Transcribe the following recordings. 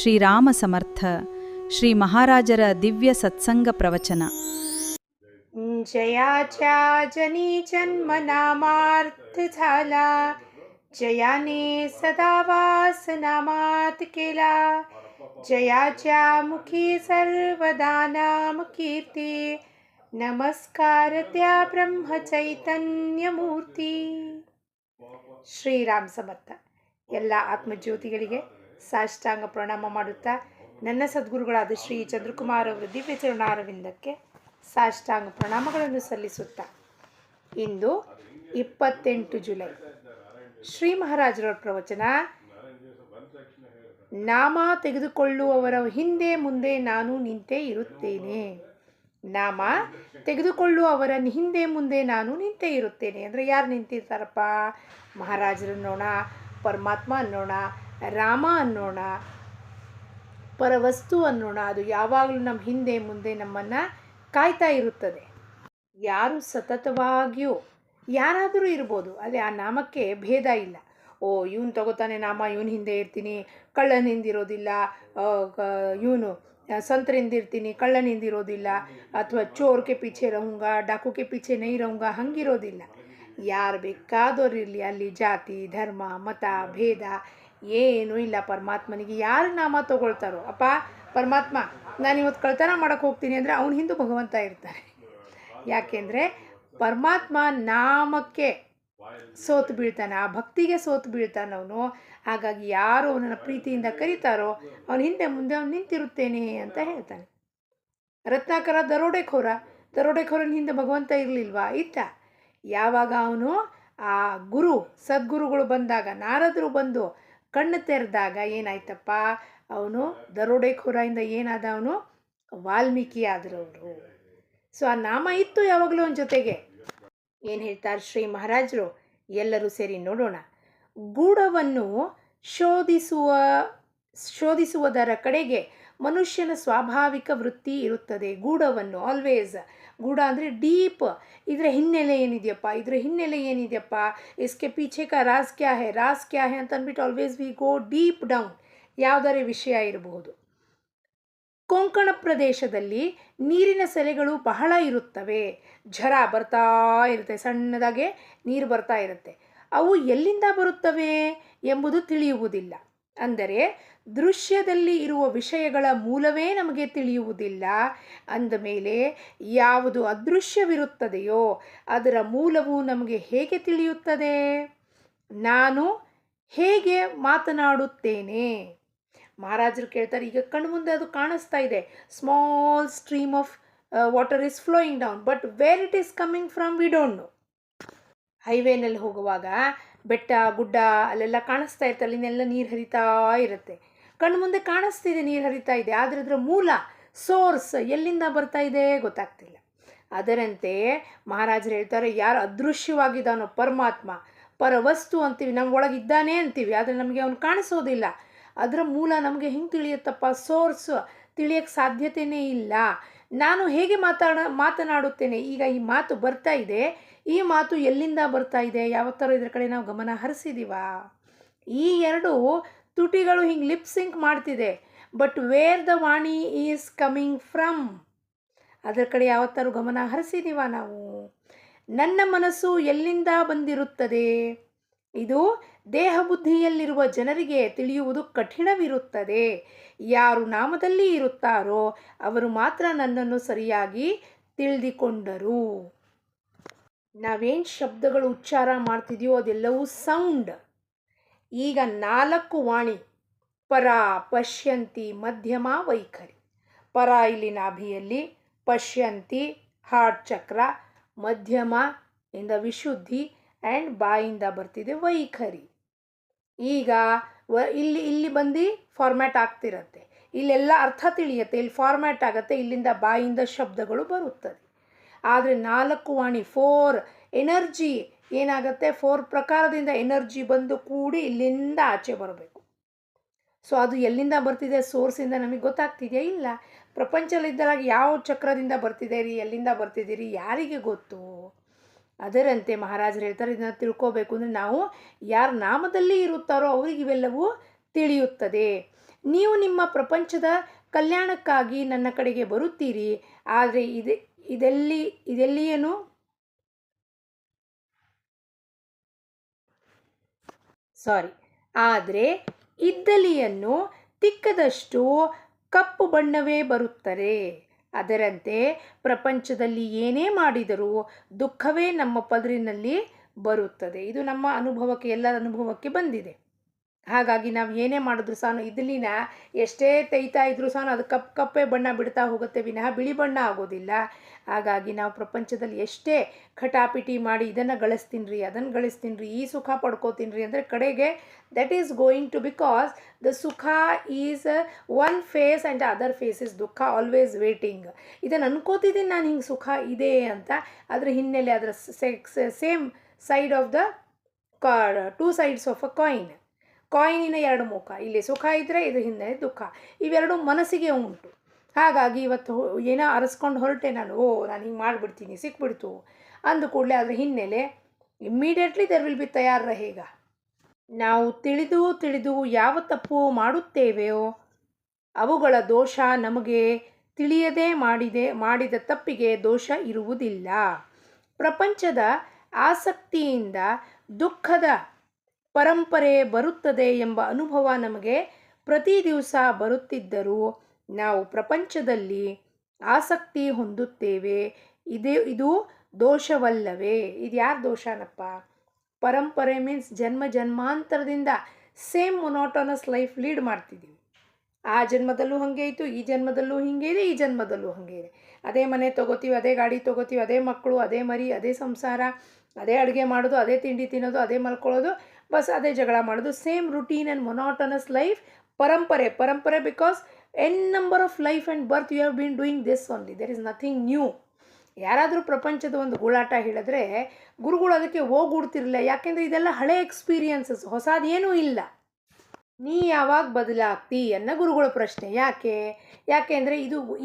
ಶ್ರೀರಾಮ ಸಮರ್ಥ ಶ್ರೀ ಮಹಾರಾಜರ ದಿವ್ಯ ಸತ್ಸಂಗ ಪ್ರವಚನ. जयाच्या जनी जन्म नामार्थ झाला, जयाने सदा वास नामात केला. जयाच्या मुखी सर्वदा नाम कीर्ती, नमस्कार त्या ब्रह्म चैतन्य मूर्ती. ಶ್ರೀರಾಮ್ ಸಮರ್ಥ. ಎಲ್ಲ ಆತ್ಮಜ್ಯೋತಿಗಳಿಗೆ ಸಾಷ್ಟಾಂಗ ಪ್ರಣಾಮ ಮಾಡುತ್ತಾ ನನ್ನ ಸದ್ಗುರುಗಳಾದ ಶ್ರೀ ಚಂದ್ರಕುಮಾರ್ ಅವರ ದಿವ್ಯ ಚರಣಾರವಿಂದಕ್ಕೆ ಸಾಷ್ಟಾಂಗ ಪ್ರಣಾಮಗಳನ್ನು ಸಲ್ಲಿಸುತ್ತಾ ಇಂದು 28 ಜುಲೈ ಶ್ರೀ ಮಹಾರಾಜರ ಪ್ರವಚನ. ನಾಮ ತೆಗೆದುಕೊಳ್ಳುವವರ ಹಿಂದೆ ಮುಂದೆ ನಾನು ನಿಂತೇ ಇರುತ್ತೇನೆ. ನಾಮ ತೆಗೆದುಕೊಳ್ಳುವವರ ಹಿಂದೆ ಮುಂದೆ ನಾನು ನಿಂತೇ ಇರುತ್ತೇನೆ ಅಂದರೆ ಯಾರು ನಿಂತಿರ್ತಾರಪ್ಪ? ಮಹಾರಾಜರು ಅನ್ನೋಣ, ಪರಮಾತ್ಮ ಅನ್ನೋಣ, ರಾಮ ಅನ್ನೋಣ, ಪರವಸ್ತು ಅನ್ನೋಣ, ಅದು ಯಾವಾಗಲೂ ನಮ್ಮ ಹಿಂದೆ ಮುಂದೆ ನಮ್ಮನ್ನು ಕಾಯ್ತಾ ಇರುತ್ತದೆ. ಯಾರು ಸತತವಾಗಿಯೂ ಯಾರಾದರೂ ಇರ್ಬೋದು, ಅಲ್ಲಿ ಆ ನಾಮಕ್ಕೆ ಭೇದ ಇಲ್ಲ. ಇವನು ತಗೋತಾನೆ ನಾಮ, ಇವನು ಹಿಂದೆ ಇರ್ತೀನಿ, ಕಳ್ಳನ ಹಿಂದಿರೋದಿಲ್ಲ, ಇವನು ಸಂತರಿಂದಿರ್ತೀನಿ, ಕಳ್ಳನ ಹಿಂದಿರೋದಿಲ್ಲ, ಅಥವಾ ಚೋರ್ಗೆ ಪೀಛೆ ರಹುಂಗ, ಡಾಕುಗೆ ಪೀಛೆ ನೈ ರಹುಂಗ, ಹಂಗಿರೋದಿಲ್ಲ. ಯಾರು ಬೇಕಾದವ್ರು ಇರಲಿ, ಅಲ್ಲಿ ಜಾತಿ ಧರ್ಮ ಮತ ಭೇದ ಏನೂ ಇಲ್ಲ. ಪರಮಾತ್ಮನಿಗೆ ಯಾರು ನಾಮ ತಗೊಳ್ತಾರೋ, ಅಪ್ಪ ಪರಮಾತ್ಮ ನಾನಿವತ್ತು ಕಳ್ತನ ಮಾಡೋಕ್ಕೆ ಹೋಗ್ತೀನಿ ಅಂದರೆ ಅವನ ಹಿಂದೂ ಭಗವಂತ ಇರ್ತಾರೆ. ಯಾಕೆಂದರೆ ಪರಮಾತ್ಮ ನಾಮಕ್ಕೆ ಸೋತು ಬೀಳ್ತಾನೆ, ಆ ಭಕ್ತಿಗೆ ಸೋತು ಬೀಳ್ತಾನೆ ಅವನು. ಹಾಗಾಗಿ ಯಾರು ಅವನನ್ನು ಪ್ರೀತಿಯಿಂದ ಕರೀತಾರೋ ಅವನ ಹಿಂದೆ ಮುಂದೆ ಅವನು ನಿಂತಿರುತ್ತೇನೆ ಅಂತ ಹೇಳ್ತಾನೆ. ರತ್ನಾಕರ ದರೋಡೆಖೋರನ ಹಿಂದೆ ಭಗವಂತ ಇರಲಿಲ್ವಾ? ಇತ್ತ. ಯಾವಾಗ ಅವನು ಆ ಸದ್ಗುರುಗಳು ಬಂದಾಗ, ನಾರದರು ಬಂದು ಕಣ್ಣು ತೆರೆದಾಗ ಏನಾಯ್ತಪ್ಪ, ಅವನು ದರೋಡೆಖೋರಿಂದ ಏನಾದ, ಅವನು ವಾಲ್ಮೀಕಿ ಆದರವರು. ಸೊ ಆ ನಾಮ ಇತ್ತು ಯಾವಾಗಲೂ ಅವನ ಜೊತೆಗೆ. ಏನು ಹೇಳ್ತಾರೆ ಶ್ರೀ ಮಹಾರಾಜರು? ಎಲ್ಲರೂ ಸೇರಿ ನೋಡೋಣ. ಗೂಢವನ್ನು ಶೋಧಿಸುವುದರ ಕಡೆಗೆ ಮನುಷ್ಯನ ಸ್ವಾಭಾವಿಕ ವೃತ್ತಿ ಇರುತ್ತದೆ. ಗೂಢವನ್ನು ಆಲ್ವೇಸ್, ಗೂಢ ಅಂದರೆ ಡೀಪ್, ಇದರ ಹಿನ್ನೆಲೆ ಏನಿದೆಯಪ್ಪ, ಇಸ್ಕೆ ಪೀಛೆ ಕಾ ರಾಸ್ ಕ್ಯಾ ಹೇ ಅಂತ ಅಂದ್ಬಿಟ್ಟು always we go deep down. ಯಾವುದರ ವಿಷಯ ಇರಬಹುದು. ಕೊಂಕಣ ಪ್ರದೇಶದಲ್ಲಿ ನೀರಿನ ಸೆಲೆಗಳು ಬಹಳ ಇರುತ್ತವೆ. ಝರ ಬರ್ತಾ ಇರುತ್ತೆ, ಸಣ್ಣದಾಗೆ ನೀರು ಬರ್ತಾ ಇರುತ್ತೆ. ಅವು ಎಲ್ಲಿಂದ ಬರುತ್ತವೆ ಎಂಬುದು ತಿಳಿಯುವುದಿಲ್ಲ. ಅಂದರೆ ದೃಶ್ಯದಲ್ಲಿ ಇರುವ ವಿಷಯಗಳ ಮೂಲವೇ ನಮಗೆ ತಿಳಿಯುವುದಿಲ್ಲ. ಅಂದಮೇಲೆ ಯಾವುದು ಅದೃಶ್ಯವಿರುತ್ತದೆಯೋ ಅದರ ಮೂಲವು ನಮಗೆ ಹೇಗೆ ತಿಳಿಯುತ್ತದೆ? ನಾನು ಹೇಗೆ ಮಾತನಾಡುತ್ತೇನೆ? ಮಹಾರಾಜರು ಕೇಳ್ತಾರೆ, ಈಗ ಕಣ್ಣು ಮುಂದೆ ಅದು ಕಾಣಿಸ್ತಾ ಇದೆ, small stream of water is flowing down, but where it is coming from we don't know. ಹೈವೇನಲ್ಲಿ ಹೋಗುವಾಗ ಬೆಟ್ಟ ಗುಡ್ಡ ಅಲ್ಲೆಲ್ಲ ಕಾಣಿಸ್ತಾ ಇರುತ್ತೆ, ಅಲ್ಲಿನೆಲ್ಲ ನೀರು ಹರಿತಾ ಇರುತ್ತೆ. ಕಣ್ಣು ಮುಂದೆ ಕಾಣಿಸ್ತಿದೆ, ನೀರು ಹರಿತಾ ಇದೆ, ಆದರೆ ಅದರ ಮೂಲ ಸೋರ್ಸ್ ಎಲ್ಲಿಂದ ಬರ್ತಾ ಇದೆ ಗೊತ್ತಾಗ್ತಿಲ್ಲ. ಅದರಂತೆ ಮಹಾರಾಜರು ಹೇಳ್ತಾರೆ, ಯಾರು ಅದೃಶ್ಯವಾಗಿದ್ದಾನೋ ಪರಮಾತ್ಮ, ಪರವಸ್ತು ಅಂತೀವಿ, ನಮ್ಮ ಒಳಗಿದ್ದಾನೆ ಅಂತೀವಿ, ಆದರೆ ನಮಗೆ ಅವನು ಕಾಣಿಸೋದಿಲ್ಲ. ಅದರ ಮೂಲ ನಮಗೆ ಹೆಂಗೆ ತಿಳಿಯುತ್ತಪ್ಪ? ಸೋರ್ಸ್ ತಿಳಿಯೋಕ್ಕೆ ಸಾಧ್ಯತೆಯೇ ಇಲ್ಲ. ನಾನು ಹೇಗೆ ಮಾತನಾಡುತ್ತೇನೆ? ಈಗ ಈ ಮಾತು ಬರ್ತಾ ಇದೆ, ಈ ಮಾತು ಎಲ್ಲಿಂದ ಬರ್ತಾ ಇದೆ? ಯಾವತ್ತಾರು ಇದರ ಕಡೆ ನಾವು ಗಮನ ಹರಿಸಿದೀವಾ? ಈ ಎರಡು ತುಟಿಗಳು ಹಿಂಗೆ ಲಿಪ್ ಸಿಂಕ್ ಮಾಡ್ತಿದೆ, but where the Vani is coming from, ಅದರ ಕಡೆ ಯಾವತ್ತಾರು ಗಮನ ಹರಿಸಿದೀವಾ ನಾವು? ನನ್ನ ಮನಸ್ಸು ಎಲ್ಲಿಂದ ಬಂದಿರುತ್ತದೆ? ಇದು ದೇಹ ಬುದ್ಧಿಯಲ್ಲಿರುವ ಜನರಿಗೆ ತಿಳಿಯುವುದು ಕಠಿಣವಿರುತ್ತದೆ. ಯಾರು ನಾಮದಲ್ಲಿ ಇರುತ್ತಾರೋ ಅವರು ಮಾತ್ರ ನನ್ನನ್ನು ಸರಿಯಾಗಿ ತಿಳಿದುಕೊಂಡರು. ನಾವೇನು ಶಬ್ದಗಳು ಉಚ್ಚಾರ ಮಾಡ್ತಿದೆಯೋ ಅದೆಲ್ಲವೂ ಸೌಂಡ್. ಈಗ 4 ವಾಣಿ: ಪರ, ಪಶ್ಯಂತಿ, ಮಧ್ಯಮ, ವೈಖರಿ. ಪರ ಇಲ್ಲಿ ನಾಭಿಯಲ್ಲಿ, ಪಶ್ಯಂತಿ ಹಾರ್ಟ್ ಚಕ್ರ, ಮಧ್ಯಮ ಇಂದ ವಿಶುದ್ಧಿ ಆ್ಯಂಡ್ ಬಾಯಿಂದ ಬರ್ತಿದೆ ವೈಖರಿ. ಈಗ ಇಲ್ಲಿ ಬಂದು ಫಾರ್ಮ್ಯಾಟ್ ಆಗ್ತಿರತ್ತೆ, ಇಲ್ಲೆಲ್ಲ ಅರ್ಥ ತಿಳಿಯುತ್ತೆ, ಇಲ್ಲಿ ಫಾರ್ಮ್ಯಾಟ್ ಆಗುತ್ತೆ, ಇಲ್ಲಿಂದ ಬಾಯಿಂದ ಶಬ್ದಗಳು ಬರುತ್ತದೆ. ಆದರೆ 4 ವಾಣಿ 4 ಎನರ್ಜಿ ಏನಾಗುತ್ತೆ, 4 ಪ್ರಕಾರದಿಂದ ಎನರ್ಜಿ ಬಂದು ಕೂಡಿ ಇಲ್ಲಿಂದ ಆಚೆ ಬರಬೇಕು. ಸೊ ಅದು ಎಲ್ಲಿಂದ ಬರ್ತಿದೆ, ಸೋರ್ಸಿಂದ ನಮಗೆ ಗೊತ್ತಾಗ್ತಿದೆಯಾ? ಇಲ್ಲ. ಪ್ರಪಂಚದಲ್ಲಿದ್ದಾಗ ಯಾವ ಚಕ್ರದಿಂದ ಬರ್ತಿದ್ದೀರಿ, ಎಲ್ಲಿಂದ ಬರ್ತಿದ್ದೀರಿ, ಯಾರಿಗೆ ಗೊತ್ತು? ಅದರಂತೆ ಮಹಾರಾಜರು ಹೇಳ್ತಾರೆ, ಇದನ್ನು ತಿಳ್ಕೋಬೇಕು ಅಂದರೆ ನಾವು ಯಾರು ನಾಮದಲ್ಲಿ ಇರುತ್ತಾರೋ ಅವ್ರಿಗೆ ಇವೆಲ್ಲವೂ ತಿಳಿಯುತ್ತದೆ. ನೀವು ನಿಮ್ಮ ಪ್ರಪಂಚದ ಕಲ್ಯಾಣಕ್ಕಾಗಿ ನನ್ನ ಕಡೆಗೆ ಬರುತ್ತೀರಿ, ಆದರೆ ಇದೆಲ್ಲಿಯೇನು ಆದರೆ ಇದ್ದಲಿಯನ್ನು ತಿಕ್ಕದಷ್ಟು ಕಪ್ಪು ಬಣ್ಣವೇ ಬರುತ್ತದೆ. ಅದರಂತೆ ಪ್ರಪಂಚದಲ್ಲಿ ಏನೇ ಮಾಡಿದರೂ ದುಃಖವೇ ನಮ್ಮ ಪದರಿನಲ್ಲಿ ಬರುತ್ತದೆ. ಇದು ನಮ್ಮ ಅನುಭವಕ್ಕೆ, ಎಲ್ಲರ ಅನುಭವಕ್ಕೆ ಬಂದಿದೆ. ಹಾಗಾಗಿ ನಾವು ಏನೇ ಮಾಡಿದ್ರು ಸಹ ಇದ್ಲಿನ ಎಷ್ಟೇ ತೆಯ್ತಾ ಇದ್ರೂ ಸಹ ಅದು ಕಪ್ಪೇ ಬಣ್ಣ ಬಿಡ್ತಾ ಹೋಗುತ್ತೆ ವಿನಃ ಬಿಳಿ ಬಣ್ಣ ಆಗೋದಿಲ್ಲ. ಹಾಗಾಗಿ ನಾವು ಪ್ರಪಂಚದಲ್ಲಿ ಎಷ್ಟೇ ಖಟಾಪಿಟಿ ಮಾಡಿ ಇದನ್ನು ಗಳಿಸ್ತೀನಿ ಅದನ್ನು ಗಳಿಸ್ತೀನಿ ಈ ಸುಖ ಪಡ್ಕೋತೀನಿ ಅಂದರೆ ಕಡೆಗೆ that is going to, because the sukha is one face and other face is dukha always waiting. ಇದನ್ನು ಅನ್ಕೋತಿದ್ದೀನಿ ನಾನು ಹಿಂಗೆ ಸುಖ ಇದೆ ಅಂತ, ಅದರ ಹಿನ್ನೆಲೆ ಅದರ same side of the two sides of a ಕಾಯಿನಿನ ಎರಡು ಮುಖ, ಇಲ್ಲಿ ಸುಖ ಇದ್ದರೆ ಇದು ಹಿನ್ನೆಲೆ ದುಃಖ, ಇವೆರಡು ಮನಸ್ಸಿಗೆ ಉಂಟು. ಹಾಗಾಗಿ ಇವತ್ತು ಏನೋ ಅರಸ್ಕೊಂಡು ಹೊರಟೆ ನಾನು ಹಿಂಗೆ ಮಾಡಿಬಿಡ್ತೀನಿ ಸಿಕ್ಬಿಡ್ತು ಅಂದ ಕೂಡಲೇ ಅದರ ಹಿನ್ನೆಲೆ ಇಮ್ಮಿಡಿಯೇಟ್ಲಿ ದೆರ್ ವಿಲ್ ಬಿ ತಯಾರ ಹೇಗ. ನಾವು ತಿಳಿದು ಯಾವ ತಪ್ಪು ಮಾಡುತ್ತೇವೆಯೋ ಅವುಗಳ ದೋಷ ನಮಗೆ ತಿಳಿಯದೆ ಮಾಡಿದ ತಪ್ಪಿಗೆ ದೋಷ ಇರುವುದಿಲ್ಲ. ಪ್ರಪಂಚದ ಆಸಕ್ತಿಯಿಂದ ದುಃಖದ ಪರಂಪರೆ ಬರುತ್ತದೆ ಎಂಬ ಅನುಭವ ನಮಗೆ ಪ್ರತಿ ದಿವಸ ಬರುತ್ತಿದ್ದರೂ ನಾವು ಪ್ರಪಂಚದಲ್ಲಿ ಆಸಕ್ತಿ ಹೊಂದುತ್ತೇವೆ. ಇದು ದೋಷವಲ್ಲವೇ? ಇದು ಯಾರ ದೋಷನಪ್ಪ? ಪರಂಪರೆ ಮೀನ್ಸ್ ಜನ್ಮಾಂತರದಿಂದ ಸೇಮ್ ಮೊನೋಟೋನಸ್ ಲೈಫ್ ಲೀಡ್ ಮಾಡ್ತಿದ್ದೀವಿ. ಆ ಜನ್ಮದಲ್ಲೂ ಹಾಗೆ ಇತ್ತು, ಈ ಜನ್ಮದಲ್ಲೂ ಹೀಗೆ ಇದೆ, ಈ ಜನ್ಮದಲ್ಲೂ ಹಾಗೆ ಇದೆ. ಅದೇ ಮನೆ ತೊಗೋತೀವಿ, ಅದೇ ಗಾಡಿ ತೊಗೋತೀವಿ, ಅದೇ ಮಕ್ಕಳು, ಅದೇ ಮರಿ, ಅದೇ ಸಂಸಾರ, ಅದೇ ಅಡುಗೆ ಮಾಡೋದು, ಅದೇ ತಿಂಡಿ ತಿನ್ನೋದು, ಅದೇ ಮಲ್ಕೊಳ್ಳೋದು, ಬಸ್ ಅದೇ ಜಗಳ ಮಾಡೋದು. Same routine and monotonous life. ಪರಂಪರೆ because n number of life and birth you have been doing this only. There is nothing new. ಯಾರಾದರೂ ಪ್ರಪಂಚದ ಒಂದು ಗೂಳಾಟ ಹೇಳಿದ್ರೆ ಗುರುಗಳು ಅದಕ್ಕೆ ಹೋಗ್ಬಿಡ್ತಿರಲಿಲ್ಲ. ಯಾಕೆಂದರೆ ಇದೆಲ್ಲ ಹಳೆ ಎಕ್ಸ್ಪೀರಿಯನ್ಸಸ್, ಹೊಸದೇನೂ ಇಲ್ಲ. ನೀ ಯಾವಾಗ ಬದಲಾಗ್ತಿ ಅನ್ನೋ ಗುರುಗಳ ಪ್ರಶ್ನೆ. ಯಾಕೆಂದರೆ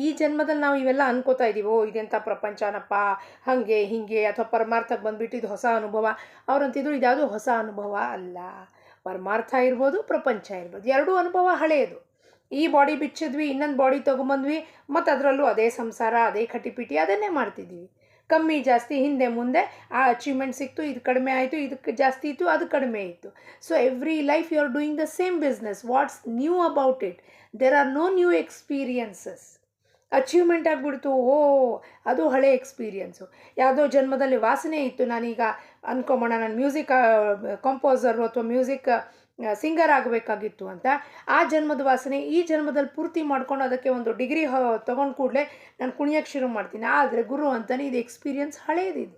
ಈ ಜನ್ಮದಲ್ಲಿ ನಾವು ಇವೆಲ್ಲ ಅನ್ಕೋತಾ ಇದ್ದೀವೋ ಇದೆಂಥ ಪ್ರಪಂಚನಪ್ಪ ಹಾಗೆ ಹೀಗೆ, ಅಥವಾ ಪರಮಾರ್ಥಕ್ಕೆ ಬಂದುಬಿಟ್ಟು ಇದು ಹೊಸ ಅನುಭವ. ಅವ್ರಂತಿದ್ರು ಇದ್ಯಾವುದು ಹೊಸ ಅನುಭವ ಅಲ್ಲ. ಪರಮಾರ್ಥ ಇರ್ಬೋದು, ಪ್ರಪಂಚ ಇರ್ಬೋದು, ಎರಡೂ ಅನುಭವ ಹಳೆಯದು. ಈ ಬಾಡಿ ಬಿಚ್ಚಿದ್ವಿ, ಇನ್ನೊಂದು ಬಾಡಿ ತೊಗೊಂಬಂದ್ವಿ, ಮತ್ತು ಅದರಲ್ಲೂ ಅದೇ ಸಂಸಾರ, ಅದೇ ಖಟಿಪಿಟಿ, ಅದನ್ನೇ ಮಾಡ್ತಿದ್ದೀವಿ. ಕಮ್ಮಿ ಜಾಸ್ತಿ ಹಿಂದೆ ಮುಂದೆ ಆ ಅಚೀವ್ಮೆಂಟ್ ಸಿಕ್ತು, ಇದು ಕಡಿಮೆ ಆಯಿತು, ಇದಕ್ಕೆ ಜಾಸ್ತಿ ಇತ್ತು, ಅದು ಕಡಿಮೆ ಇತ್ತು. So every life you are doing the same business. What's new about it? There are no new experiences. Achievement ಆಗಿಬಿಡ್ತು, ಅದು ಹಳೆ ಎಕ್ಸ್ಪೀರಿಯನ್ಸು. ಯಾವುದೋ ಜನ್ಮದಲ್ಲಿ ವಾಸನೆ ಇತ್ತು, ನಾನೀಗ ಅನ್ಕೊಂಬೋಣ ನಾನು ಮ್ಯೂಸಿಕ್ ಕಂಪೋಸರು ಅಥವಾ ಮ್ಯೂಸಿಕ್ ಸಿಂಗರ್ ಆಗಬೇಕಾಗಿತ್ತು ಅಂತ. ಆ ಜನ್ಮದ ವಾಸನೆ ಈ ಜನ್ಮದಲ್ಲಿ ಪೂರ್ತಿ ಮಾಡ್ಕೊಂಡು ಅದಕ್ಕೆ ಒಂದು ಡಿಗ್ರಿ ತೊಗೊಂಡು ಕೂಡಲೇ ನಾನು ಕುಣಿಯೋಕ್ಕೆ ಶುರು ಮಾಡ್ತೀನಿ. ಆದರೆ ಗುರು ಅಂತಾನೆ ಇದು ಎಕ್ಸ್ಪೀರಿಯನ್ಸ್ ಹಳೇದಿದು.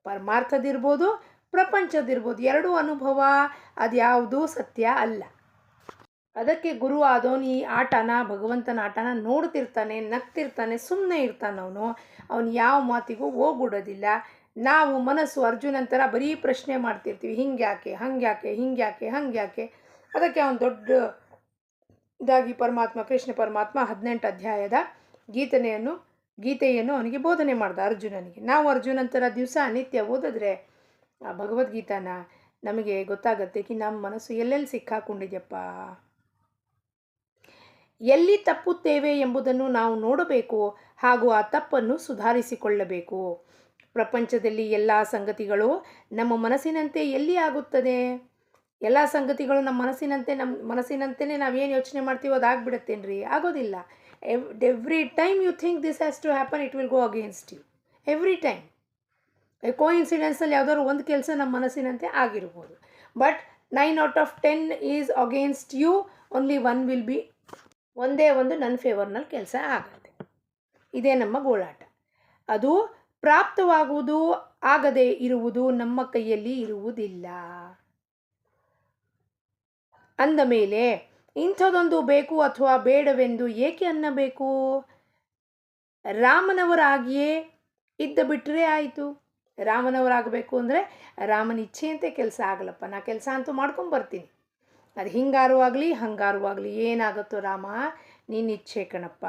ಪರಮಾರ್ಥದಿರ್ಬೋದು, ಪ್ರಪಂಚದಿರ್ಬೋದು, ಎರಡೂ ಅನುಭವ, ಅದ್ಯಾವುದೂ ಸತ್ಯ ಅಲ್ಲ. ಅದಕ್ಕೆ ಗುರು ಆದವನು ಈ ಆಟನ, ಭಗವಂತನ ಆಟನ ನೋಡ್ತಿರ್ತಾನೆ, ನಗ್ತಿರ್ತಾನೆ, ಸುಮ್ಮನೆ ಇರ್ತಾನೆ. ಅವನು ಯಾವ ಮಾತಿಗೂ ಹೋಗ್ಬಿಡೋದಿಲ್ಲ. ನಾವು ಮನಸ್ಸು ಅರ್ಜುನಂತರ ಬರೀ ಪ್ರಶ್ನೆ ಮಾಡ್ತಿರ್ತೀವಿ, ಹಿಂಗ್ಯಾಕೆ, ಹಂಗ್ಯಾಕೆ, ಹಿಂಗ್ಯಾಕೆ, ಹಂಗ್ಯಾಕೆ. ಅದಕ್ಕೆ ಅವನು ದೊಡ್ಡ ಇದಾಗಿ ಕೃಷ್ಣ ಪರಮಾತ್ಮ 18 ಅಧ್ಯಾಯದ ಗೀತೆಯನ್ನು ಅವನಿಗೆ ಬೋಧನೆ ಮಾಡ್ದ ಅರ್ಜುನನಿಗೆ. ನಾವು ಅರ್ಜುನಂತರ ದಿವಸ ನಿತ್ಯ ಓದಿದ್ರೆ ಆ ಭಗವದ್ಗೀತಾನ ನಮಗೆ ಗೊತ್ತಾಗತ್ತೆ ನಮ್ಮ ಮನಸ್ಸು ಎಲ್ಲೆಲ್ಲಿ ಸಿಕ್ಕಾಕೊಂಡಿದ್ಯಪ್ಪ, ಎಲ್ಲಿ ತಪ್ಪುತ್ತೇವೆ ಎಂಬುದನ್ನು ನಾವು ನೋಡಬೇಕು, ಹಾಗೂ ಆ ತಪ್ಪನ್ನು ಸುಧಾರಿಸಿಕೊಳ್ಳಬೇಕು. ಪ್ರಪಂಚದಲ್ಲಿ ಎಲ್ಲ ಸಂಗತಿಗಳು ನಮ್ಮ ಮನಸ್ಸಿನಂತೆ ಎಲ್ಲಿ ಆಗುತ್ತದೆ? ಎಲ್ಲ ಸಂಗತಿಗಳು ನಮ್ಮ ಮನಸ್ಸಿನಂತೆಯೇ ನಾವೇನು ಯೋಚನೆ ಮಾಡ್ತೀವೋ ಅದಾಗ್ಬಿಡುತ್ತೇನ್ರಿ? ಆಗೋದಿಲ್ಲ. Every time you think this has to happen, it will go against you every time. ಕೋಇನ್ಸಿಡೆನ್ಸಲ್ಲಿ ಯಾವುದಾದ್ರು ಒಂದು ಕೆಲಸ ನಮ್ಮ ಮನಸ್ಸಿನಂತೆ ಆಗಿರ್ಬೋದು, but 9 out of 10 is against you. Only 1 will be, ಒಂದೇ ಒಂದು ನನ್ನ ಫೇವರ್ನಲ್ಲಿ ಕೆಲಸ ಆಗುತ್ತೆ. ಇದೇ ನಮ್ಮ ಗೋಳಾಟ. ಅದು ಪ್ರಾಪ್ತವಾಗುವುದು, ಆಗದೆ ಇರುವುದು ನಮ್ಮ ಕೈಯಲ್ಲಿ ಇರುವುದಿಲ್ಲ. ಅಂದ ಮೇಲೆ ಇಂಥದೊಂದು ಬೇಕು ಅಥವಾ ಬೇಡವೆಂದು ಏಕೆ ಅನ್ನಬೇಕು? ರಾಮನವರಾಗಿಯೇ ಇದ್ದ ಬಿಟ್ಟರೆ ಆಯಿತು. ರಾಮನವರಾಗಬೇಕು ಅಂದರೆ ರಾಮನ ಇಚ್ಛೆಯಂತೆ ಕೆಲಸ ಆಗಲಪ್ಪ, ನಾ ಕೆಲಸ ಅಂತೂ ಮಾಡ್ಕೊಂಬರ್ತೀನಿ, ಅದು ಹಿಂಗಾರು ಆಗಲಿ ಹಂಗಾರು ಆಗಲಿ, ಏನಾಗುತ್ತೋ ರಾಮ ನಿನ್ನ ಇಚ್ಛೆ ಕಣಪ್ಪ.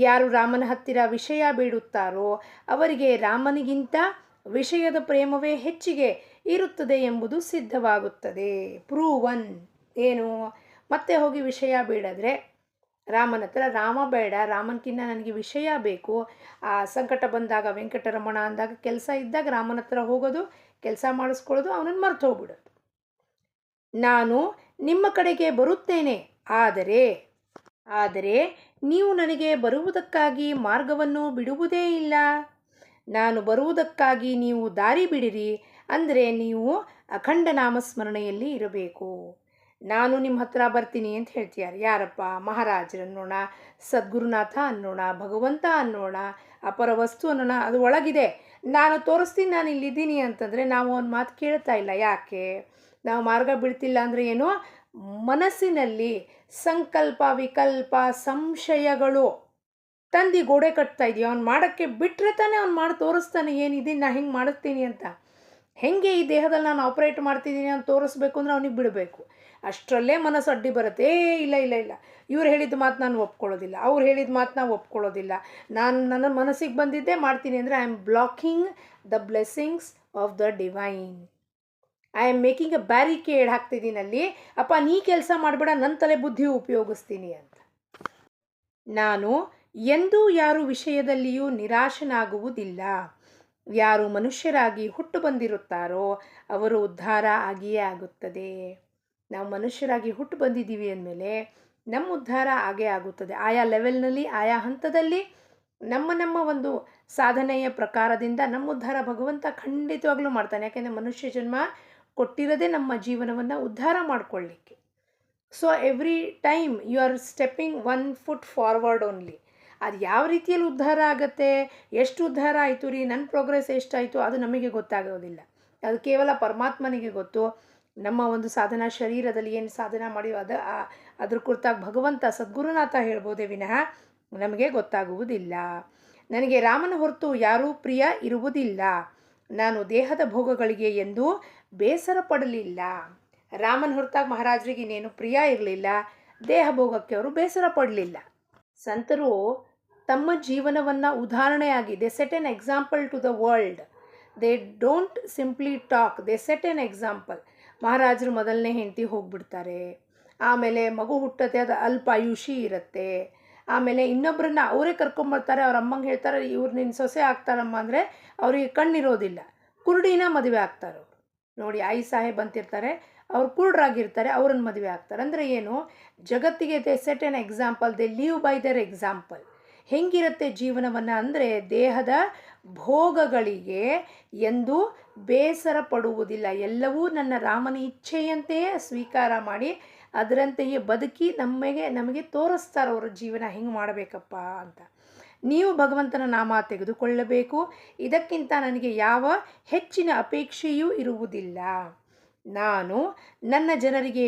ಯಾರು ರಾಮನ ಹತ್ತಿರ ವಿಷಯ ಬೇಡುತ್ತಾರೋ ಅವರಿಗೆ ರಾಮನಿಗಿಂತ ವಿಷಯದ ಪ್ರೇಮವೇ ಹೆಚ್ಚಿಗೆ ಇರುತ್ತದೆ ಎಂಬುದು ಸಿದ್ಧವಾಗುತ್ತದೆ. ಪ್ರೂವನ್. ಏನು ಮತ್ತೆ ಹೋಗಿ ವಿಷಯ ಬೇಡಾದರೆ ರಾಮನ ಹತ್ರ, ರಾಮ ಬೇಡ, ರಾಮನ್ಕಿನ್ನ ನನಗೆ ವಿಷಯ ಬೇಕು. ಆ ಸಂಕಟ ಬಂದಾಗ ವೆಂಕಟರಮಣ ಅಂದಾಗ ಕೆಲಸ ಇದ್ದಾಗ ರಾಮನ ಹತ್ರ ಹೋಗೋದು, ಕೆಲಸ ಮಾಡಿಸ್ಕೊಳ್ಳೋದು, ಅವನನ್ನು ಮರ್ತು ಹೋಗ್ಬಿಡೋದು. ನಾನು ನಿಮ್ಮ ಕಡೆಗೆ ಬರುತ್ತೇನೆ, ಆದರೆ ನೀವು ನನಗೆ ಬರುವುದಕ್ಕಾಗಿ ಮಾರ್ಗವನ್ನು ಬಿಡುವುದೇ ಇಲ್ಲ. ನಾನು ಬರುವುದಕ್ಕಾಗಿ ನೀವು ದಾರಿ ಬಿಡಿರಿ, ಅಂದರೆ ನೀವು ಅಖಂಡ ನಾಮಸ್ಮರಣೆಯಲ್ಲಿ ಇರಬೇಕು. ನಾನು ನಿಮ್ಮ ಹತ್ರ ಬರ್ತೀನಿ ಅಂತ ಹೇಳ್ತೀಯಾರು. ಯಾರಪ್ಪ? ಮಹಾರಾಜರು ಅನ್ನೋಣ, ಸದ್ಗುರುನಾಥ ಅನ್ನೋಣ, ಭಗವಂತ ಅನ್ನೋಣ, ಅಪರ ವಸ್ತು ಅನ್ನೋಣ, ಅದು ಒಳಗಿದೆ. ನಾನು ತೋರಿಸ್ತೀನಿ, ನಾನು ಇಲ್ಲಿದ್ದೀನಿ ಅಂತಂದರೆ ನಾವು ಒಂದು ಮಾತು ಕೇಳ್ತಾ ಇಲ್ಲ. ಯಾಕೆ? ನಾವು ಮಾರ್ಗ ಬಿಡ್ತಿಲ್ಲ ಅಂದರೆ ಏನು? ಮನಸ್ಸಿನಲ್ಲಿ ಸಂಕಲ್ಪ, ವಿಕಲ್ಪ, ಸಂಶಯಗಳು ತಂದು ಗೋಡೆ ಕಟ್ತಾ ಇದೆಯೋ. ಅವ್ನು ಮಾಡೋಕ್ಕೆ ಬಿಟ್ಟರೆ ತಾನೇ ಅವ್ನು ಮಾಡಿ ತೋರಿಸ್ತಾನೆ ಏನಿದೆ, ನಾ ಹಿಂಗೆ ಮಾಡುತ್ತೀನಿ ಅಂತ. ಹೆಂಗೆ ಈ ದೇಹದಲ್ಲಿ ನಾನು ಆಪ್ರೇಟ್ ಮಾಡ್ತಿದ್ದೀನಿ ಅಂತ ತೋರಿಸ್ಬೇಕು ಅಂದರೆ ಅವನಿಗೆ ಬಿಡಬೇಕು. ಅಷ್ಟರಲ್ಲೇ ಮನಸ್ಸು ಅಡ್ಡಿ ಬರುತ್ತೆ. ಇಲ್ಲ ಇಲ್ಲ ಇಲ್ಲ, ಇವ್ರು ಹೇಳಿದ ಮಾತು ನಾನು ಒಪ್ಕೊಳ್ಳೋದಿಲ್ಲ, ಅವ್ರು ಹೇಳಿದ ಮಾತು ನಾವು ಒಪ್ಕೊಳ್ಳೋದಿಲ್ಲ, ನಾನು ನನ್ನ ಮನಸ್ಸಿಗೆ ಬಂದಿದ್ದೇ ಮಾಡ್ತೀನಿ ಅಂದರೆ I am blocking the blessings of the divine. I am making a barricade ಹಾಕ್ತಿದ್ದೀನಿ ಅಲ್ಲಿ. ಅಪ್ಪ ನೀ ಕೆಲಸ ಮಾಡಬೇಡ, ನನ್ನ ತಲೆ ಬುದ್ಧಿ ಉಪಯೋಗಿಸ್ತೀನಿ ಅಂತ. ನಾನು ಎಂದೂ ಯಾರು ವಿಷಯದಲ್ಲಿಯೂ ನಿರಾಶನಾಗುವುದಿಲ್ಲ. ಯಾರು ಮನುಷ್ಯರಾಗಿ ಹುಟ್ಟು ಬಂದಿರುತ್ತಾರೋ ಅವರು ಉದ್ಧಾರ ಆಗಿಯೇ ಆಗುತ್ತದೆ. ನಾವು ಮನುಷ್ಯರಾಗಿ ಹುಟ್ಟು ಬಂದಿದ್ದೀವಿ ಅಂದಮೇಲೆ ನಮ್ಮ ಉದ್ಧಾರ ಆಗೇ ಆಗುತ್ತದೆ. ಆಯಾ ಲೆವೆಲ್ನಲ್ಲಿ, ಆಯಾ ಹಂತದಲ್ಲಿ ನಮ್ಮ ಒಂದು ಸಾಧನೆಯ ಪ್ರಕಾರದಿಂದ ನಮ್ಮ ಉದ್ಧಾರ ಭಗವಂತ ಖಂಡಿತವಾಗ್ಲೂ ಮಾಡ್ತಾನೆ. ಯಾಕೆಂದರೆ ಮನುಷ್ಯ ಜನ್ಮ ಕೊಟ್ಟಿರೋದೇ ನಮ್ಮ ಜೀವನವನ್ನು ಉದ್ಧಾರ ಮಾಡಿಕೊಳ್ಳಿಕ್ಕೆ. So every time you are stepping 1 foot forward only. ಅದು ಯಾವ ರೀತಿಯಲ್ಲಿ ಉದ್ಧಾರ ಆಗುತ್ತೆ, ಎಷ್ಟು ಉದ್ಧಾರ ಆಯಿತು ರೀ, ನನ್ನ ಪ್ರೋಗ್ರೆಸ್ ಎಷ್ಟಾಯಿತು, ಅದು ನಮಗೆ ಗೊತ್ತಾಗೋದಿಲ್ಲ. ಅದು ಕೇವಲ ಪರಮಾತ್ಮನಿಗೆ ಗೊತ್ತು. ನಮ್ಮ ಒಂದು ಸಾಧನಾ ಶರೀರದಲ್ಲಿ ಏನು ಸಾಧನ ಮಾಡಿಯೋ ಅದ್ರ ಕುರಿತಾಗಿ ಭಗವಂತ ಸದ್ಗುರುನಾಥ ಹೇಳ್ಬೋದೇ ವಿನಃ ನಮಗೆ ಗೊತ್ತಾಗುವುದಿಲ್ಲ. ನನಗೆ ರಾಮನ ಹೊರತು ಯಾರೂ ಪ್ರಿಯ ಇರುವುದಿಲ್ಲ. ನಾನು ದೇಹದ ಭೋಗಗಳಿಗೆ ಎಂದೂ ಬೇಸರ ಪಡಲಿಲ್ಲ. ರಾಮನ ಹೊರತಾಗಿ ಮಹಾರಾಜರಿಗೆ ಇನ್ನೇನು ಪ್ರಿಯ ಇರಲಿಲ್ಲ, ದೇಹ ಭೋಗಕ್ಕೆ ಅವರು ಬೇಸರ ಪಡಲಿಲ್ಲ. ಸಂತರು ತಮ್ಮ ಜೀವನವನ್ನು ಉದಾಹರಣೆಯಾಗಿ they set an example to the world. They don't simply talk, they set an example. ಮಹಾರಾಜರು ಮೊದಲನೇ ಹೆಂಡತಿ ಹೋಗ್ಬಿಡ್ತಾರೆ, ಆಮೇಲೆ ಮಗು ಹುಟ್ಟತ್ತೆ, ಅದು ಅಲ್ಪಾಯುಷಿ ಇರುತ್ತೆ. ಆಮೇಲೆ ಇನ್ನೊಬ್ಬರನ್ನ ಅವರೇ ಕರ್ಕೊಂಬರ್ತಾರೆ, ಅವ್ರ ಅಮ್ಮಂಗೆ ಹೇಳ್ತಾರೆ ಇವ್ರು ನಿನ್ನ ಸೊಸೆ ಆಗ್ತಾರಮ್ಮ ಅಂದರೆ ಅವರಿಗೆ ಕಣ್ಣಿರೋದಿಲ್ಲ, ಕುರುಡಿನ ಮದುವೆ ಆಗ್ತಾರೆ ಅವರು. ನೋಡಿ, ಐ ಸಾಹೇಬ್ ಅಂತಿರ್ತಾರೆ, ಅವ್ರು ಕುರುಡ್ರಾಗಿರ್ತಾರೆ, ಅವ್ರನ್ನ ಮದುವೆ ಆಗ್ತಾರೆ. ಅಂದರೆ ಏನು? ಜಗತ್ತಿಗೆ they set an example, they leave by there example. ಹೆಂಗಿರುತ್ತೆ ಜೀವನವನ್ನು ಅಂದರೆ ದೇಹದ ಭೋಗಗಳಿಗೆ ಎಂದೂ ಬೇಸರ ಪಡುವುದಿಲ್ಲ. ಎಲ್ಲವೂ ನನ್ನ ರಾಮನ ಇಚ್ಛೆಯಂತೆಯೇ ಸ್ವೀಕಾರ ಮಾಡಿ ಅದರಂತೆಯೇ ಬದುಕಿ ನಮಗೆ ತೋರಿಸ್ತಾರೆ ಅವರ ಜೀವನ ಹೆಂಗೆ ಮಾಡಬೇಕಪ್ಪ ಅಂತ. ನೀವು ಭಗವಂತನ ನಾಮ ತೆಗೆದುಕೊಳ್ಳಬೇಕು. ಇದಕ್ಕಿಂತ ನನಗೆ ಯಾವ ಹೆಚ್ಚಿನ ಅಪೇಕ್ಷೆಯೂ ಇರುವುದಿಲ್ಲ. ನಾನು ನನ್ನ ಜನರಿಗೆ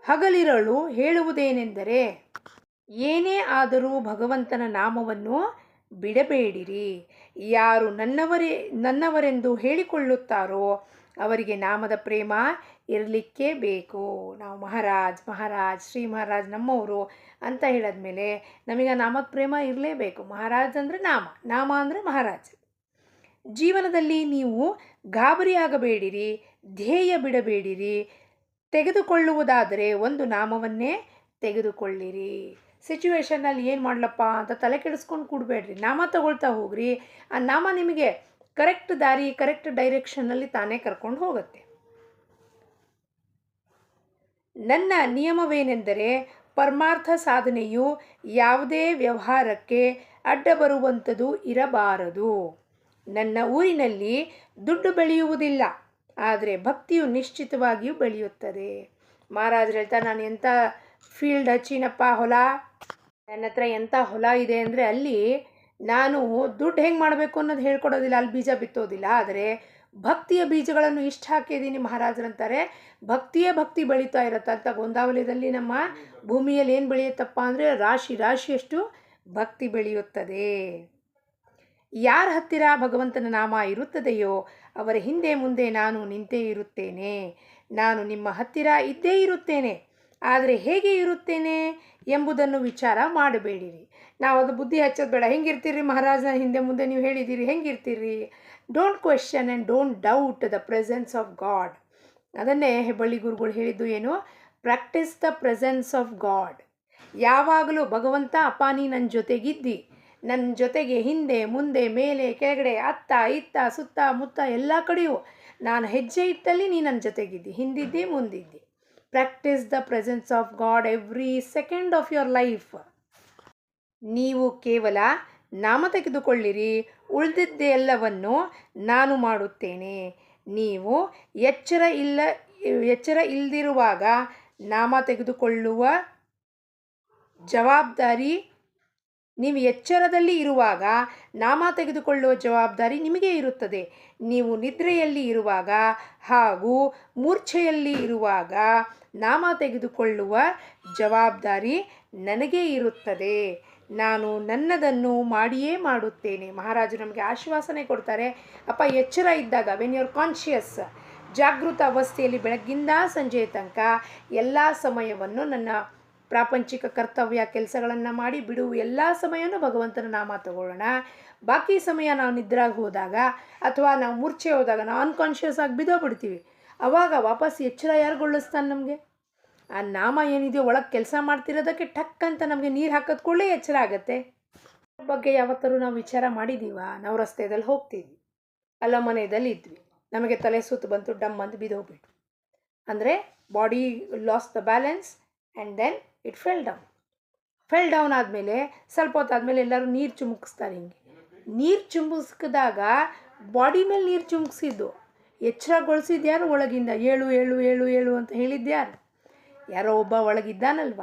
ಹಗಲಿರಳು ಹೇಳುವುದೇನೆಂದರೆ, ಏನೇ ಆದರೂ ಭಗವಂತನ ನಾಮವನ್ನು ಬಿಡಬೇಡಿರಿ. ಯಾರು ನನ್ನವರೆಂದು ಹೇಳಿಕೊಳ್ಳುತ್ತಾರೋ ಅವರಿಗೆ ನಾಮದ ಪ್ರೇಮ ಇರಲಿಕ್ಕೇ ಬೇಕು. ನಾವು ಮಹಾರಾಜ್ ಶ್ರೀ ಮಹಾರಾಜ್ ನಮ್ಮವರು ಅಂತ ಹೇಳಿದ್ಮೇಲೆ ನಮಗೆ ನಾಮದ ಪ್ರೇಮ ಇರಲೇಬೇಕು. ಮಹಾರಾಜ್ ಅಂದರೆ ನಾಮ ಅಂದರೆ ಮಹಾರಾಜ್. ಜೀವನದಲ್ಲಿ ನೀವು ಗಾಬರಿಯಾಗಬೇಡಿರಿ, ಧ್ಯೇಯ ಬಿಡಬೇಡಿರಿ. ತೆಗೆದುಕೊಳ್ಳುವುದಾದರೆ ಒಂದು ನಾಮವನ್ನೇ ತೆಗೆದುಕೊಳ್ಳಿರಿ. ಸಿಚುವೇಶನ್ನಲ್ಲಿ ಏನು ಮಾಡಲಪ್ಪ ಅಂತ ತಲೆ ಕೆಡಿಸ್ಕೊಂಡು ಕೂಡಬೇಡ್ರಿ, ನಾಮ ತಗೊಳ್ತಾ ಹೋಗ್ರಿ. ಆ ನಾಮ ನಿಮಗೆ ಕರೆಕ್ಟ್ ದಾರಿ, ಕರೆಕ್ಟ್ ಡೈರೆಕ್ಷನ್ನಲ್ಲಿ ತಾನೇ ಕರ್ಕೊಂಡು ಹೋಗುತ್ತೆ. ನನ್ನ ನಿಯಮವೇನೆಂದರೆ, ಪರಮಾರ್ಥ ಸಾಧನೆಯು ಯಾವುದೇ ವ್ಯವಹಾರಕ್ಕೆ ಅಡ್ಡ ಬರುವಂಥದ್ದು ಇರಬಾರದು. ನನ್ನ ಊರಿನಲ್ಲಿ ದುಡ್ಡು ಬೆಳೆಯುವುದಿಲ್ಲ, ಆದರೆ ಭಕ್ತಿಯು ನಿಶ್ಚಿತವಾಗಿಯೂ ಬೆಳೆಯುತ್ತದೆ. ಮಹಾರಾಜರು ಹೇಳ್ತಾರೆ, ನಾನು ಎಂಥ ಫೀಲ್ಡ್ ಹಚ್ಚಿನಪ್ಪ, ಹೊಲ, ನನ್ನ ಹತ್ರ ಎಂಥ ಹೊಲ ಇದೆ ಅಂದರೆ ಅಲ್ಲಿ ನಾನು ದುಡ್ಡು ಹೆಂಗೆ ಮಾಡಬೇಕು ಅನ್ನೋದು ಹೇಳ್ಕೊಡೋದಿಲ್ಲ, ಅಲ್ಲಿ ಬೀಜ ಬಿತ್ತೋದಿಲ್ಲ. ಆದರೆ ಭಕ್ತಿಯ ಬೀಜಗಳನ್ನು ಇಷ್ಟು ಹಾಕಿದ್ದೀನಿ ಮಹಾರಾಜರಂತಾರೆ. ಭಕ್ತಿ ಬೆಳೀತಾ ಇರತ್ತೆ ಅಂತ. ಗೋಂದಾವಲಿಯಲ್ಲಿ ನಮ್ಮ ಭೂಮಿಯಲ್ಲಿ ಏನು ಬೆಳೆಯುತ್ತಪ್ಪ ಅಂದರೆ ರಾಶಿಯಷ್ಟು ಭಕ್ತಿ ಬೆಳೆಯುತ್ತದೆ. ಯಾರ ಹತ್ತಿರ ಭಗವಂತನ ನಾಮ ಇರುತ್ತದೆಯೋ ಅವರ ಹಿಂದೆ ಮುಂದೆ ನಾನು ನಿಂತೇ ಇರುತ್ತೇನೆ. ನಾನು ನಿಮ್ಮ ಹತ್ತಿರ ಇದ್ದೇ ಇರುತ್ತೇನೆ, ಆದರೆ ಹೇಗೆ ಇರುತ್ತೇನೆ ಎಂಬುದನ್ನು ವಿಚಾರ ಮಾಡಬೇಡಿರಿ. ನಾವು ಅದು ಬುದ್ಧಿ ಹಚ್ಚೋದು ಬೇಡ. ಹೆಂಗಿರ್ತೀರಿ ಮಹಾರಾಜನ ಹಿಂದೆ ಮುಂದೆ ನೀವು ಹೇಳಿದ್ದೀರಿ, ಹೆಂಗಿರ್ತೀರಿ? Don't question and don't doubt the presence of God. ಅದನ್ನೇ ಹೆಬ್ಬಳ್ಳಿ ಗುರುಗಳು ಹೇಳಿದ್ದು ಏನು, practice the presence of God. ಯಾವಾಗಲೂ ಭಗವಂತ ಅಪ್ಪ ನೀ ನನ್ನ ಜೊತೆಗಿದ್ದಿ, ನನ್ನ ಜೊತೆಗೆ ಹಿಂದೆ ಮುಂದೆ ಮೇಲೆ ಕೆಳಗಡೆ ಅತ್ತ ಇತ್ತ ಸುತ್ತ ಮುತ್ತ ಎಲ್ಲ ಕಡೆಯೂ ನಾನು ಹೆಜ್ಜೆ ಇಟ್ಟಲ್ಲಿ ನೀ ನನ್ನ ಜೊತೆಗಿದ್ದಿ, ಹಿಂದಿದ್ದಿ ಮುಂದಿದ್ದಿ. Practice the presence of God every second of your life. ನೀವು ಕೇವಲ ನಾಮ ತೆಗೆದುಕೊಳ್ಳಿರಿ, ಉಳಿದಿದ್ದೆಲ್ಲವನ್ನು ನಾನು ಮಾಡುತ್ತೇನೆ. ನೀವು ಎಚ್ಚರ ಇಲ್ಲದಿರುವಾಗ ನಾಮ ತೆಗೆದುಕೊಳ್ಳುವ ಜವಾಬ್ದಾರಿ, ನೀವು ಎಚ್ಚರದಲ್ಲಿ ಇರುವಾಗ ನಾಮ ತೆಗೆದುಕೊಳ್ಳುವ ಜವಾಬ್ದಾರಿ ನಿಮಗೆ ಇರುತ್ತದೆ. ನೀವು ನಿದ್ರೆಯಲ್ಲಿ ಇರುವಾಗ ಹಾಗೂ ಮೂರ್ಛೆಯಲ್ಲಿ ಇರುವಾಗ ನಾಮ ತೆಗೆದುಕೊಳ್ಳುವ ಜವಾಬ್ದಾರಿ ನನಗೇ ಇರುತ್ತದೆ. ನಾನು ನನ್ನದನ್ನು ಮಾಡಿಯೇ ಮಾಡುತ್ತೇನೆ. ಮಹಾರಾಜರು ನಮಗೆ ಆಶ್ವಾಸನೆ ಕೊಡ್ತಾರೆ. ಅಪ್ಪ ಎಚ್ಚರ ಇದ್ದಾಗ, ವೆನ್ ಯು ಆರ್ ಕಾನ್ಷಿಯಸ್, ಜಾಗೃತ ಅವಸ್ಥೆಯಲ್ಲಿ ಬೆಳಗ್ಗಿಂದ ಸಂಜೆಯ ತನಕ ಎಲ್ಲ ಸಮಯವನ್ನು ನನ್ನ ಪ್ರಾಪಂಚಿಕ ಕರ್ತವ್ಯ ಕೆಲಸಗಳನ್ನು ಮಾಡಿ ಬಿಡು, ಎಲ್ಲ ಸಮಯನೂ ಭಗವಂತನ ನಾಮ ತಗೊಳ್ಳೋಣ. ಬಾಕಿ ಸಮಯ ನಾವು ನಿದ್ರಾಗಿ ಹೋದಾಗ ಅಥವಾ ನಾವು ಮೂರ್ಛೆ ಹೋದಾಗ ನಾವು ಅನ್ಕಾನ್ಷಿಯಸ್ ಆಗಿ ಬಿದ್ದೋಗ್ಬಿಡ್ತೀವಿ. ಆವಾಗ ವಾಪಸ್ ಎಚ್ಚರ ಯಾರುಗೊಳಿಸ್ತಾನೆ ನಮಗೆ? ಆ ನಾಮ ಏನಿದೆಯೋ ಒಳಗೆ ಕೆಲಸ ಮಾಡ್ತಿರೋದಕ್ಕೆ ಟಕ್ ಅಂತ ನಮಗೆ ನೀರು ಹಾಕೋದು ಕೂಡಲೇ ಎಚ್ಚರ ಆಗುತ್ತೆ. ಬಗ್ಗೆ ಯಾವತ್ತಾರು ನಾವು ವಿಚಾರ ಮಾಡಿದ್ದೀವ? ನಾವು ರಸ್ತೆಯಲ್ಲಿ ಹೋಗ್ತಿದ್ವಿ, ಅಲ್ಲ ಮನೆಯಲ್ಲಿ ಇದ್ವಿ, ನಮಗೆ ತಲೆ ಸುತ್ತು ಬಂತು, ಡಮ್ ಅಂತ ಬಿದ್ದೋಗ್ಬಿಟ್ಟು, ಅಂದರೆ body lost the balance and then it fell down ಆದಮೇಲೆ ಸ್ವಲ್ಪ ಹೊತ್ತಾದಮೇಲೆ ಎಲ್ಲರೂ ನೀರು ಚುಮುಕಿಸ್ತಾರೆ. ಹಿಂಗೆ ನೀರು ಚುಮುಕಿಸಿದಾಗ ಬಾಡಿ ಮೇಲೆ ನೀರು ಚುಮುಕಿಸಿದ್ದು ಎಚ್ಚರಗೊಳಿಸಿದ್ದು ಯಾರು? ಒಳಗಿಂದ ಏಳು ಏಳು ಏಳು ಏಳು ಅಂತ ಹೇಳಿದ್ಯಾರು? ಯಾರೋ ಒಬ್ಬ ಒಳಗಿದ್ದಾನಲ್ವ,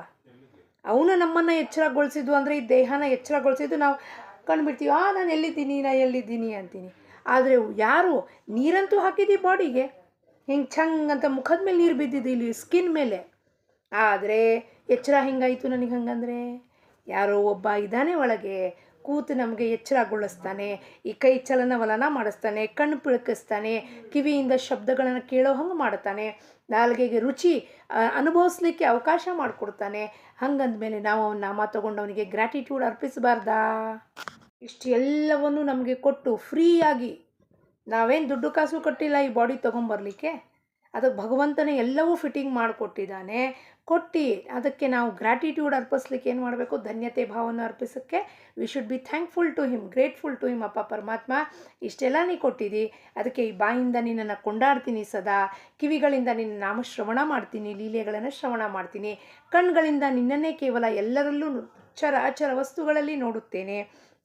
ಅವನು ನಮ್ಮನ್ನು ಎಚ್ಚರಗೊಳಿಸಿದ್ದು. ಅಂದರೆ ಈ ದೇಹನ ಎಚ್ಚರಗೊಳಿಸಿದ್ದು ನಾವು ಕಂಡುಬಿಡ್ತೀವಿ, ನಾನು ಎಲ್ಲಿದ್ದೀನಿ ಅಂತೀನಿ. ಆದರೆ ಯಾರು ನೀರಂತೂ ಹಾಕಿದ್ದೀವಿ ಬಾಡಿಗೆ, ಹಿಂಗೆ ಛಂಗ್ ಅಂತ ಮುಖದ ಮೇಲೆ ನೀರು ಬಿದ್ದಿದ್ದು ಇಲ್ಲಿ ಸ್ಕಿನ್ ಮೇಲೆ. ಆದರೆ ಎಚ್ಚರ ಹೆಂಗಾಯಿತು ನನಗೆ? ಹಂಗಂದರೆ ಯಾರೋ ಒಬ್ಬ ಇದ್ದಾನೆ ಒಳಗೆ, ಕೂತು ನಮಗೆ ಎಚ್ಚರಗೊಳಿಸ್ತಾನೆ, ಈ ಕೈ ಚಲನವಲನ ಮಾಡಿಸ್ತಾನೆ, ಕಣ್ಣು ಪಿಳಕಿಸ್ತಾನೆ, ಕಿವಿಯಿಂದ ಶಬ್ದಗಳನ್ನು ಕೇಳೋ ಹಂಗೆ ಮಾಡ್ತಾನೆ, ನಾಲ್ಗೆಗೆ ರುಚಿ ಅನುಭವಿಸ್ಲಿಕ್ಕೆ ಅವಕಾಶ ಮಾಡಿಕೊಡ್ತಾನೆ. ಹಂಗಂದಮೇಲೆ ನಾವು ಅವನ ನಾಮ ತೊಗೊಂಡು ಅವನಿಗೆ ಗ್ರ್ಯಾಟಿಟ್ಯೂಡ್ ಅರ್ಪಿಸಬಾರ್ದಾ? ಇಷ್ಟು ಎಲ್ಲವನ್ನು ನಮಗೆ ಕೊಟ್ಟು ಫ್ರೀಯಾಗಿ, ನಾವೇನು ದುಡ್ಡು ಕಾಸು ಕಟ್ಟಿಲ್ಲ ಈ ಬಾಡಿ ತೊಗೊಂಬರ್ಲಿಕ್ಕೆ, ಅದಕ್ಕೆ ಭಗವಂತನೇ ಎಲ್ಲವೂ ಫಿಟ್ಟಿಂಗ್ ಮಾಡಿಕೊಟ್ಟಿದ್ದಾನೆ. ಅದಕ್ಕೆ ನಾವು ಗ್ರ್ಯಾಟಿಟ್ಯೂಡ್ ಅರ್ಪಿಸ್ಲಿಕ್ಕೆ ಏನು ಮಾಡಬೇಕು? ಧನ್ಯತೆ ಭಾವನ ಅರ್ಪಿಸೋಕ್ಕೆ we should be thankful to him, grateful to him. ಅಪ್ಪ ಪರಮಾತ್ಮ, ಇಷ್ಟೆಲ್ಲ ನೀ ಕೊಟ್ಟಿದ್ದಿ, ಅದಕ್ಕೆ ಈ ಬಾಯಿಂದ ನಿನ್ನನ್ನು ಕೊಂಡಾಡ್ತೀನಿ ಸದಾ, ಕಿವಿಗಳಿಂದ ನಿನ್ನ ನಾಮ ಶ್ರವಣ ಮಾಡ್ತೀನಿ, ಲೀಲೆಗಳನ್ನು ಶ್ರವಣ ಮಾಡ್ತೀನಿ, ಕಣ್ಗಳಿಂದ ನಿನ್ನನ್ನೇ ಕೇವಲ ಎಲ್ಲರಲ್ಲೂ ಅಚರ ವಸ್ತುಗಳಲ್ಲಿ ನೋಡುತ್ತೇನೆ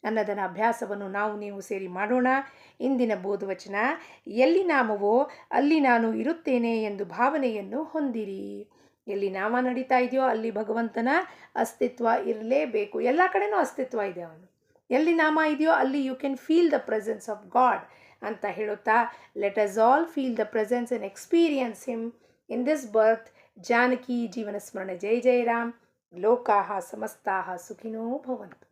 ಅನ್ನೋದನ್ನು ಅಭ್ಯಾಸವನ್ನು ನೀವು ಸೇರಿ ಮಾಡೋಣ. ಇಂದಿನ ಬೋಧವಚನ, ಎಲ್ಲಿ ನಾಮವೋ ಅಲ್ಲಿ ನಾನು ಇರುತ್ತೇನೆ ಎಂದು ಭಾವನೆಯನ್ನು ಹೊಂದಿರಿ. ಎಲ್ಲಿ ನಾಮ ನಡೀತಾ ಇದೆಯೋ ಅಲ್ಲಿ ಭಗವಂತನ ಅಸ್ತಿತ್ವ ಇರಲೇಬೇಕು. ಎಲ್ಲ ಕಡೆನೂ ಅಸ್ತಿತ್ವ ಇದೆ ಅವನು. ಎಲ್ಲಿ ನಾಮ ಇದೆಯೋ ಅಲ್ಲಿ you can feel the presence of God ಅಂತ ಹೇಳುತ್ತಾ, let us all feel the presence and experience him in this birth. Janaki ಜೀವನ ಸ್ಮರಣೆ. ಜೈ ಜೈ ರಾಮ್. ಲೋಕಾಹ ಸಮಸ್ತಾಹ ಸುಖಿನೋ ಭವಂತು.